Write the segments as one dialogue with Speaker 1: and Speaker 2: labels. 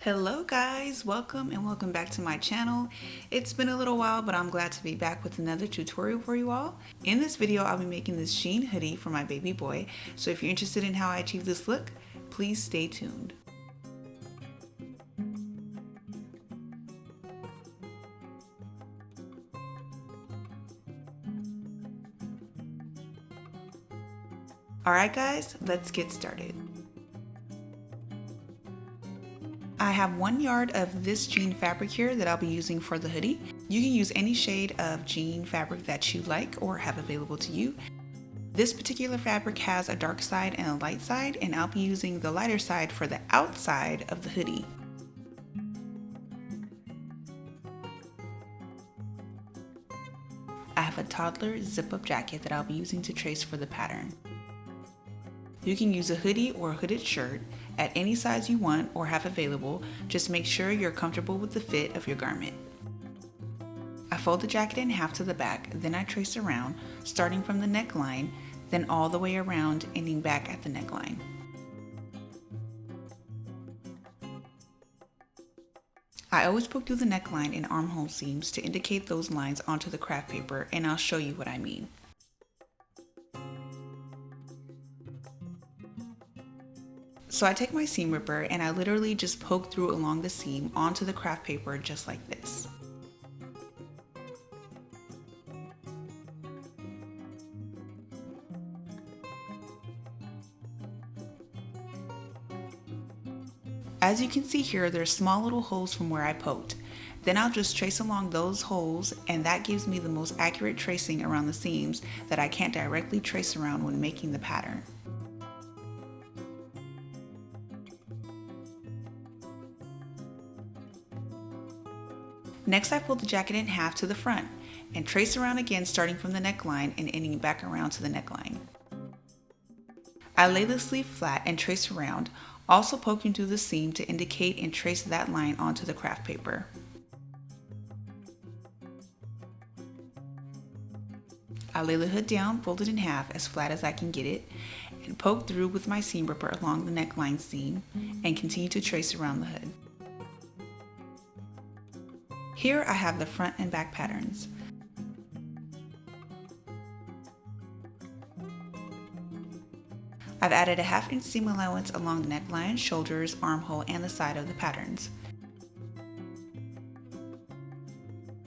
Speaker 1: Hello guys, welcome back to my channel. It's been a little while, but I'm glad to be back with another tutorial for you all. In this video, I'll be making this jean hoodie for my baby boy. So if you're interested in how I achieve this look, please stay tuned. Alright guys, let's get started. I have 1 yard of this jean fabric here that I'll be using for the hoodie. You can use any shade of jean fabric that you like or have available to you. This particular fabric has a dark side and a light side, and I'll be using the lighter side for the outside of the hoodie. I have a Toddler zip-up jacket that I'll be using to trace for the pattern. You can use a hoodie or a hooded shirt at any size you want or have available. Just make sure you're comfortable with the fit of your garment. I fold the jacket in half to the back, then I trace around, starting from the neckline, then all the way around, ending back at the neckline. I always poke through the neckline and armhole seams to indicate those lines onto the craft paper, and I'll show you what I mean. So I take my seam ripper and I literally just poke through along the seam onto the craft paper just like this. As you can see here, there's small little holes from where I poked. Then I'll just trace along those holes, and that gives me the most accurate tracing around the seams that I can't directly trace around when making the pattern. Next, I fold the jacket in half to the front and trace around again, starting from the neckline and ending back around to the neckline. I lay the sleeve flat and trace around, also poking through the seam to indicate and trace that line onto the craft paper. I lay the hood down, folded in half as flat as I can get it, and poke through with my seam ripper along the neckline seam and continue to trace around the hood. Here I have the front and back patterns. I've added a 1/2 inch seam allowance along the neckline, shoulders, armhole, and the side of the patterns.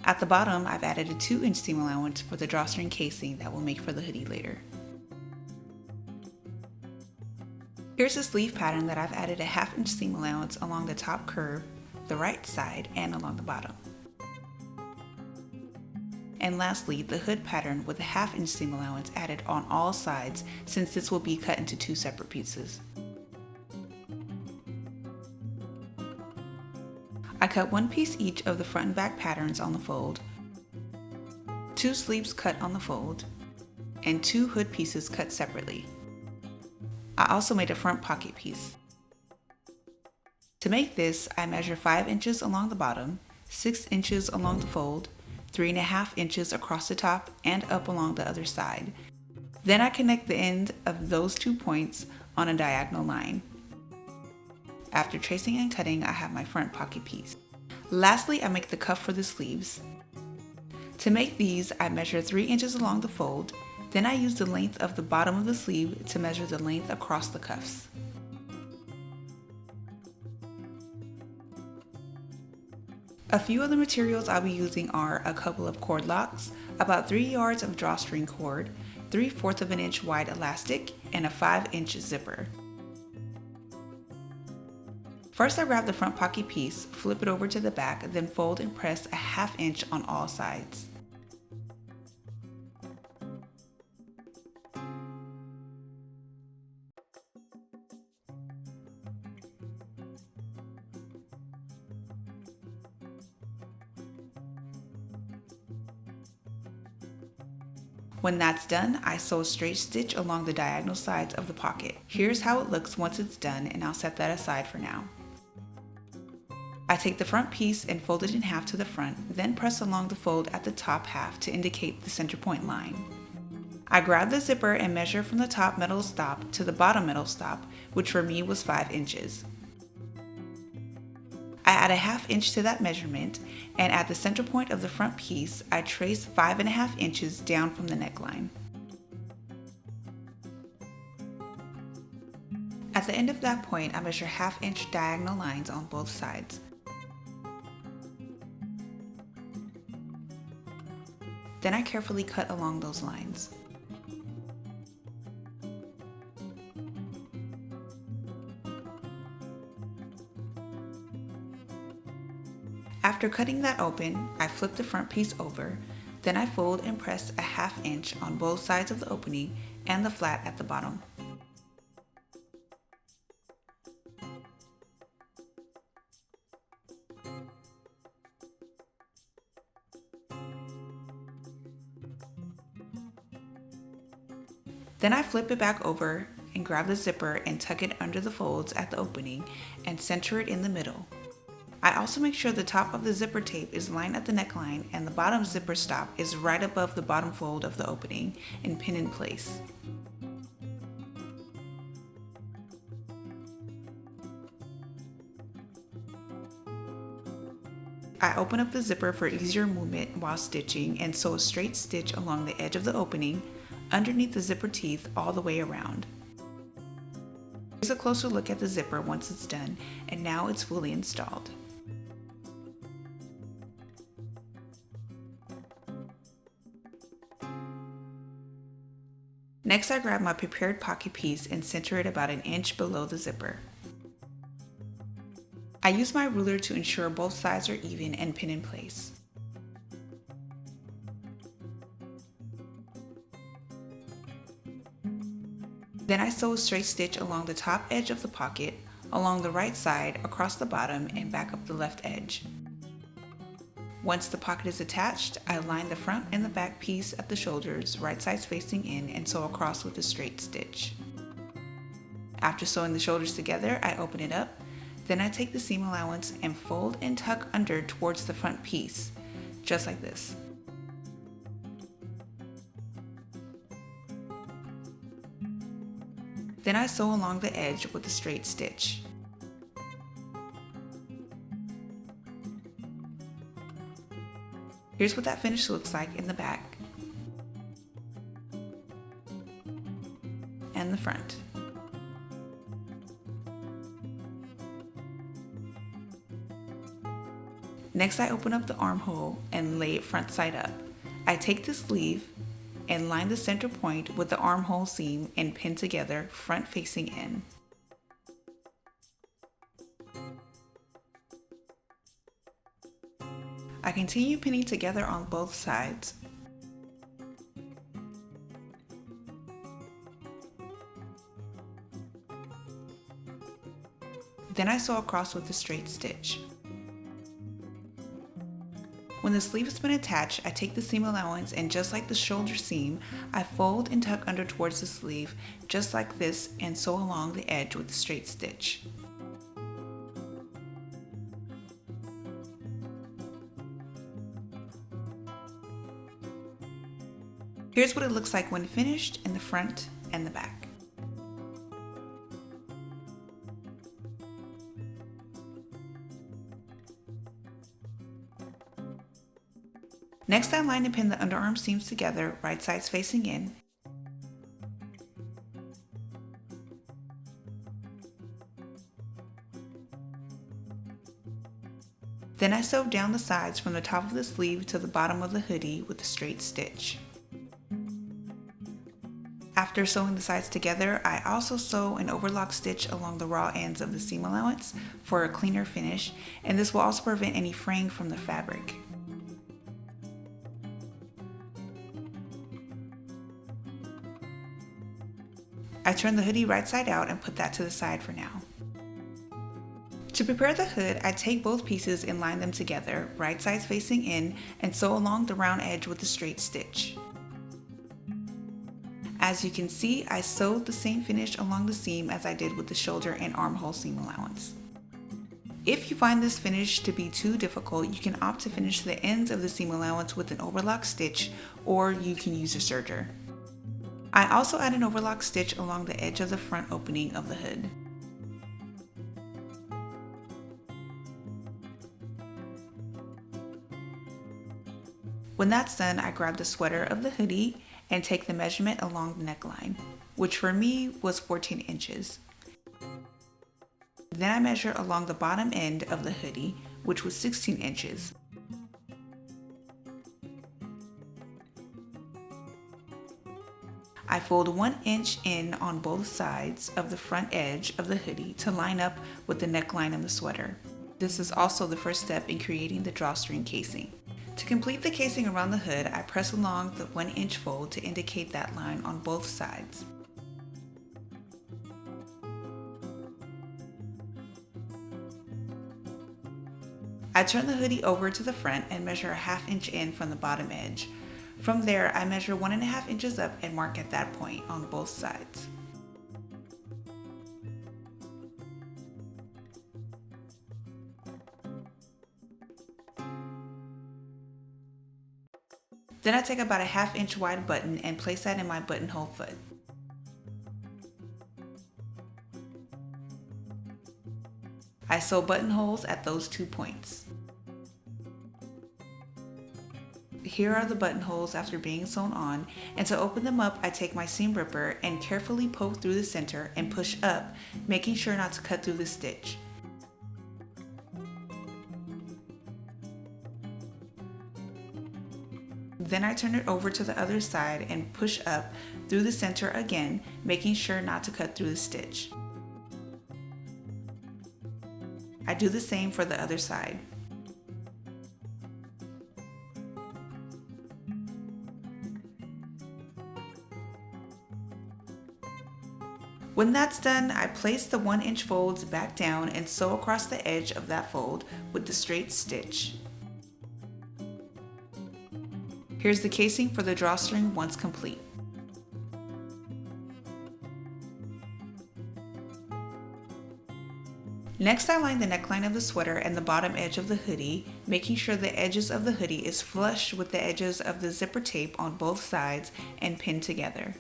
Speaker 1: At the bottom, I've added a 2 inch seam allowance for the drawstring casing that we'll make for the hoodie later. Here's a sleeve pattern that I've added a 1/2 inch seam allowance along the top curve, the right side, and along the bottom. And lastly, the hood pattern with a 1/2 inch seam allowance added on all sides, since this will be cut into 2 separate pieces. I cut 1 piece each of the front and back patterns on the fold, 2 sleeves cut on the fold, and 2 hood pieces cut separately. I also made a front pocket piece. To make this, I measure 5 inches along the bottom, 6 inches along the fold, 3.5 inches across the top and up along the other side. Then I connect the end of those 2 points on a diagonal line. After tracing and cutting, I have my front pocket piece. Lastly, I make the cuff for the sleeves. To make these, I measure 3 inches along the fold, then I use the length of the bottom of the sleeve to measure the length across the cuffs. A few other materials I'll be using are a couple of cord locks, about 3 yards of drawstring cord, 3/4 of an inch wide elastic, and a 5 inch zipper. First, I grab the front pocket piece, flip it over to the back, then fold and press a 1/2 inch on all sides. When that's done, I sew a straight stitch along the diagonal sides of the pocket. Here's how it looks once it's done, and I'll set that aside for now. I take the front piece and fold it in half to the front, then press along the fold at the top half to indicate the center point line. I grab the zipper and measure from the top metal stop to the bottom metal stop, which for me was 5 inches. I add a 1/2 inch to that measurement, and at the center point of the front piece, I trace 5.5 inches down from the neckline. At the end of that point, I measure 1/2 inch diagonal lines on both sides. Then I carefully cut along those lines. After cutting that open, I flip the front piece over, then I fold and press a 1/2 inch on both sides of the opening and the flat at the bottom. Then I flip it back over and grab the zipper and tuck it under the folds at the opening and center it in the middle. I also make sure the top of the zipper tape is lined at the neckline and the bottom zipper stop is right above the bottom fold of the opening and pin in place. I open up the zipper for easier movement while stitching and sew a straight stitch along the edge of the opening, underneath the zipper teeth all the way around. Here's a closer look at the zipper once it's done, and now it's fully installed. Next, I grab my prepared pocket piece and center it about 1 inch below the zipper. I use my ruler to ensure both sides are even and pin in place. Then I sew a straight stitch along the top edge of the pocket, along the right side, across the bottom, and back up the left edge. Once the pocket is attached, I line the front and the back piece at the shoulders, right sides facing in, and sew across with a straight stitch. After sewing the shoulders together, I open it up. Then I take the seam allowance and fold and tuck under towards the front piece, just like this. Then I sew along the edge with a straight stitch. Here's what that finish looks like in the back and the front. Next, I open up the armhole and lay it front side up. I take the sleeve and line the center point with the armhole seam and pin together front facing in. I continue pinning together on both sides. Then I sew across with a straight stitch. When the sleeve has been attached, I take the seam allowance and just like the shoulder seam, I fold and tuck under towards the sleeve, just like this, and sew along the edge with a straight stitch. Here's what it looks like when finished in the front and the back. Next, I line and pin the underarm seams together, right sides facing in. Then I sew down the sides from the top of the sleeve to the bottom of the hoodie with a straight stitch. After sewing the sides together, I also sew an overlock stitch along the raw ends of the seam allowance for a cleaner finish, and this will also prevent any fraying from the fabric. I turn the hoodie right side out and put that to the side for now. To prepare the hood, I take both pieces and line them together, right sides facing in, and sew along the round edge with a straight stitch. As you can see, I sewed the same finish along the seam as I did with the shoulder and armhole seam allowance. If you find this finish to be too difficult, you can opt to finish the ends of the seam allowance with an overlock stitch, or you can use a serger. I also add an overlock stitch along the edge of the front opening of the hood. When that's done, I grab the sweater of the hoodie and take the measurement along the neckline, which for me was 14 inches. Then I measure along the bottom end of the hoodie, which was 16 inches. I fold 1 inch in on both sides of the front edge of the hoodie to line up with the neckline of the sweater. This is also the first step in creating the drawstring casing. To complete the casing around the hood, I press along the 1 inch fold to indicate that line on both sides. I turn the hoodie over to the front and measure a 1/2 inch in from the bottom edge. From there, I measure 1.5 inches up and mark at that point on both sides. Then I take about a 1/2 inch wide button and place that in my buttonhole foot. I sew buttonholes at those 2 points. Here are the buttonholes after being sewn on, and to open them up I take my seam ripper and carefully poke through the center and push up, making sure not to cut through the stitch. Then I turn it over to the other side and push up through the center again, making sure not to cut through the stitch. I do the same for the other side. When that's done, I place the 1 inch folds back down and sew across the edge of that fold with the straight stitch. Here's the casing for the drawstring once complete. Next, I line the neckline of the sweater and the bottom edge of the hoodie, making sure the edges of the hoodie is flush with the edges of the zipper tape on both sides and pinned together.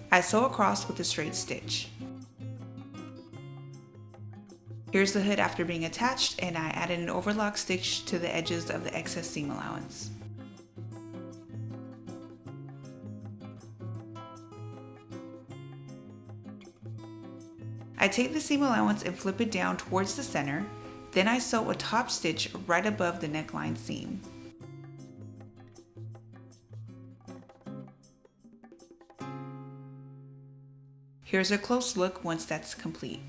Speaker 1: I sew across with a straight stitch. Here's the hood after being attached, and I added an overlock stitch to the edges of the excess seam allowance. I take the seam allowance and flip it down towards the center, then I sew a top stitch right above the neckline seam. Here's a close look once that's complete.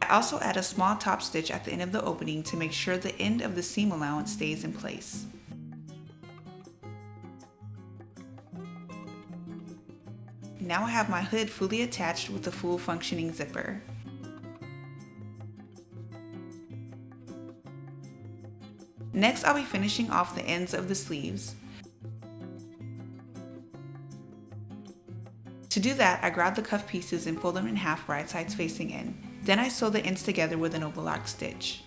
Speaker 1: I also add a small top stitch at the end of the opening to make sure the end of the seam allowance stays in place. Now I have my hood fully attached with a full functioning zipper. Next, I'll be finishing off the ends of the sleeves. To do that, I grab the cuff pieces and fold them in half right sides facing in. Then I sew the ends together with an overlock stitch.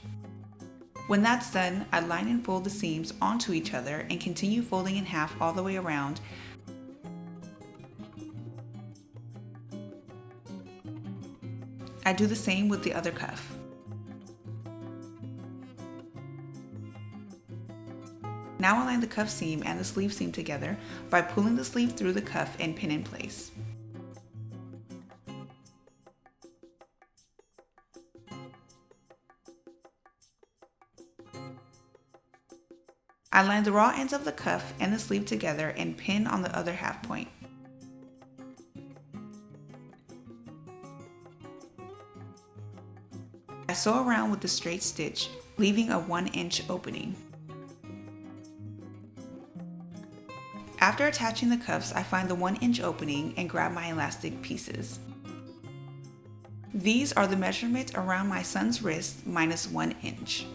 Speaker 1: When that's done, I line and fold the seams onto each other and continue folding in half all the way around. I do the same with the other cuff. Now I line the cuff seam and the sleeve seam together by pulling the sleeve through the cuff and pin in place. I line the raw ends of the cuff and the sleeve together and pin on the other half point. I sew around with the straight stitch, leaving a 1 inch opening. After attaching the cuffs, I find the 1 inch opening and grab my elastic pieces. These are the measurements around my son's wrist minus 1 inch.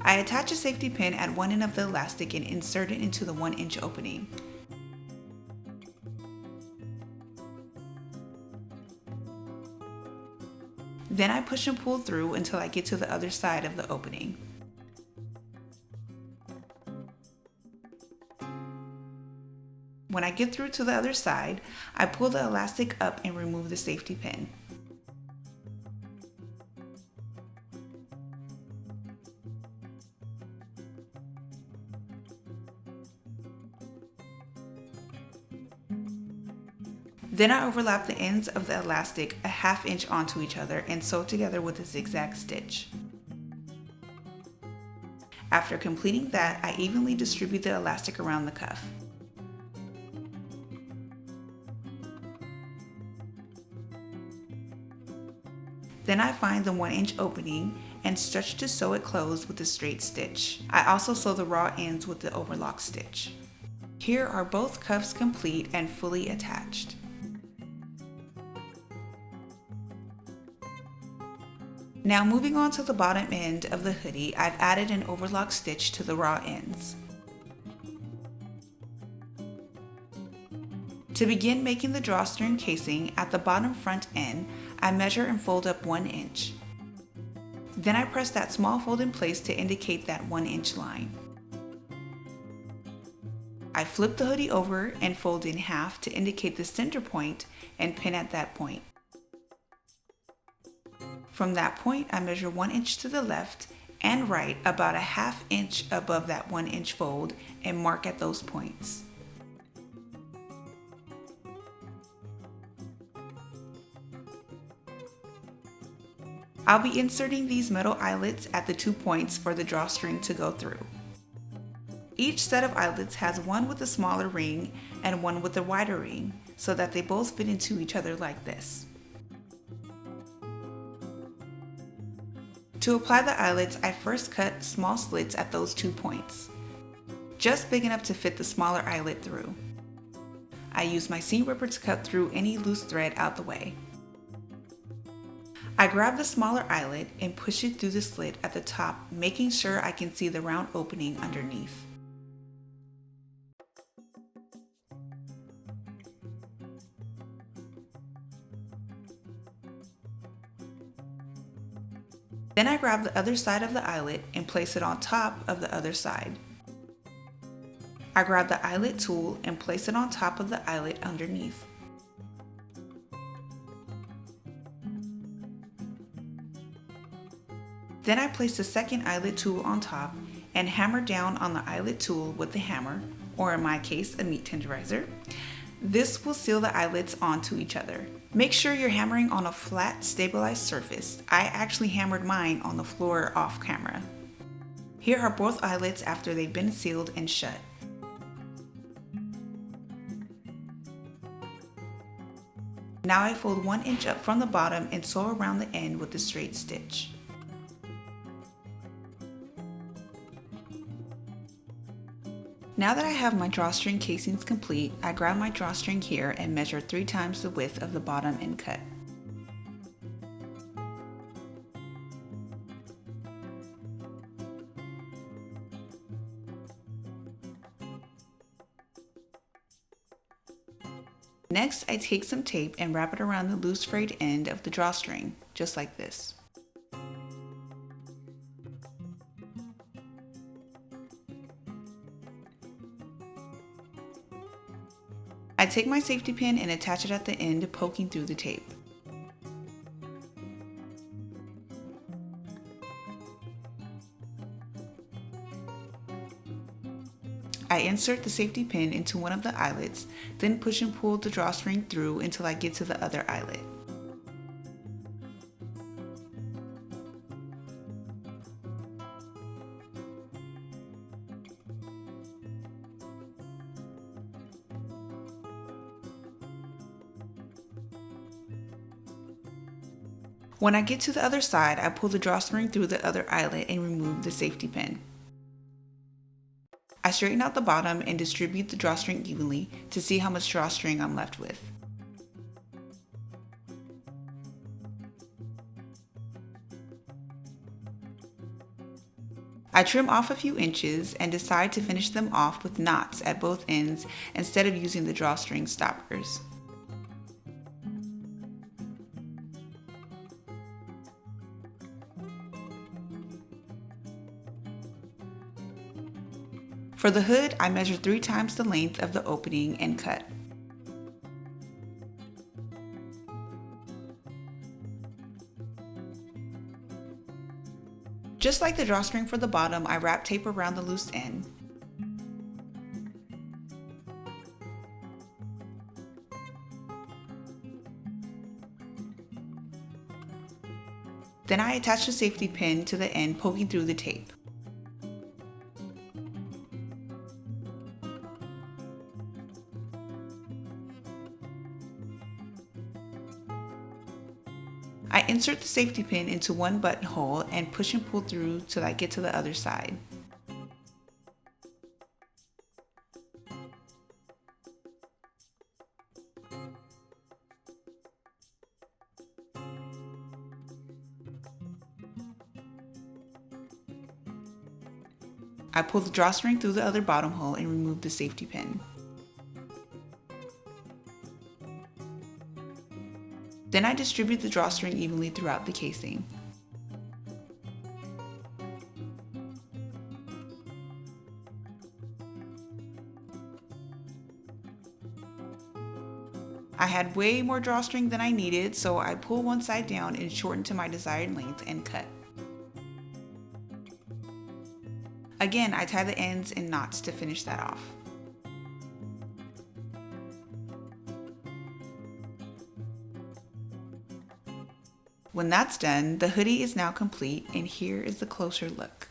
Speaker 1: I attach a safety pin at one end of the elastic and insert it into the 1 inch opening. Then I push and pull through until I get to the other side of the opening. When I get through to the other side, I pull the elastic up and remove the safety pin. Then I overlap the ends of the elastic a ½ inch onto each other and sew together with a zigzag stitch. After completing that, I evenly distribute the elastic around the cuff. Then I find the 1 inch opening and stretch to sew it closed with a straight stitch. I also sew the raw ends with the overlock stitch. Here are both cuffs complete and fully attached. Now moving on to the bottom end of the hoodie, I've added an overlock stitch to the raw ends. To begin making the drawstring casing at the bottom front end, I measure and fold up 1 inch. Then I press that small fold in place to indicate that 1 inch line. I flip the hoodie over and fold in half to indicate the center point and pin at that point. From that point, I measure 1 inch to the left and right, about a ½ inch above that 1 inch fold, and mark at those points. I'll be inserting these metal eyelets at the 2 points for the drawstring to go through. Each set of eyelets has one with a smaller ring and one with a wider ring, so that they both fit into each other like this. To apply the eyelets, I first cut small slits at those 2 points, just big enough to fit the smaller eyelet through. I use my seam ripper to cut through any loose thread out the way. I grab the smaller eyelet and push it through the slit at the top, making sure I can see the round opening underneath. Then I grab the other side of the eyelet and place it on top of the other side. I grab the eyelet tool and place it on top of the eyelet underneath. Then I place the second eyelet tool on top and hammer down on the eyelet tool with the hammer, or in my case, a meat tenderizer. This will seal the eyelets onto each other. Make sure you're hammering on a flat, stabilized surface. I actually hammered mine on the floor off camera. Here are both eyelets after they've been sealed and shut. Now I fold 1 inch up from the bottom and sew around the end with a straight stitch. Now that I have my drawstring casings complete, I grab my drawstring here and measure 3 times the width of the bottom end cut. Next, I take some tape and wrap it around the loose frayed end of the drawstring, just like this. I take my safety pin and attach it at the end, poking through the tape. I insert the safety pin into one of the eyelets, then push and pull the drawstring through until I get to the other eyelet. When I get to the other side, I pull the drawstring through the other eyelet and remove the safety pin. I straighten out the bottom and distribute the drawstring evenly to see how much drawstring I'm left with. I trim off a few inches and decide to finish them off with knots at both ends instead of using the drawstring stoppers. For the hood, I measure 3 times the length of the opening and cut. Just like the drawstring for the bottom, I wrap tape around the loose end. Then I attach the safety pin to the end, poking through the tape. I insert the safety pin into one buttonhole and push and pull through till I get to the other side. I pull the drawstring through the other bottom hole and remove the safety pin. Then I distribute the drawstring evenly throughout the casing. I had way more drawstring than I needed, so I pull one side down and shorten to my desired length and cut. Again, I tie the ends in knots to finish that off. When that's done, the hoodie is now complete, and here is the closer look.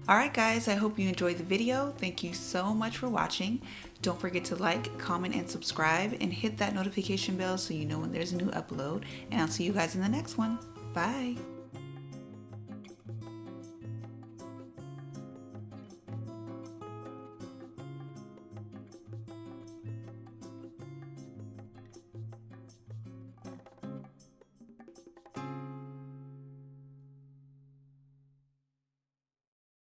Speaker 1: Alright guys, I hope you enjoyed the video. Thank you so much for watching. Don't forget to like, comment, and subscribe, and hit that notification bell so you know when there's a new upload. And I'll see you guys in the next one. Bye!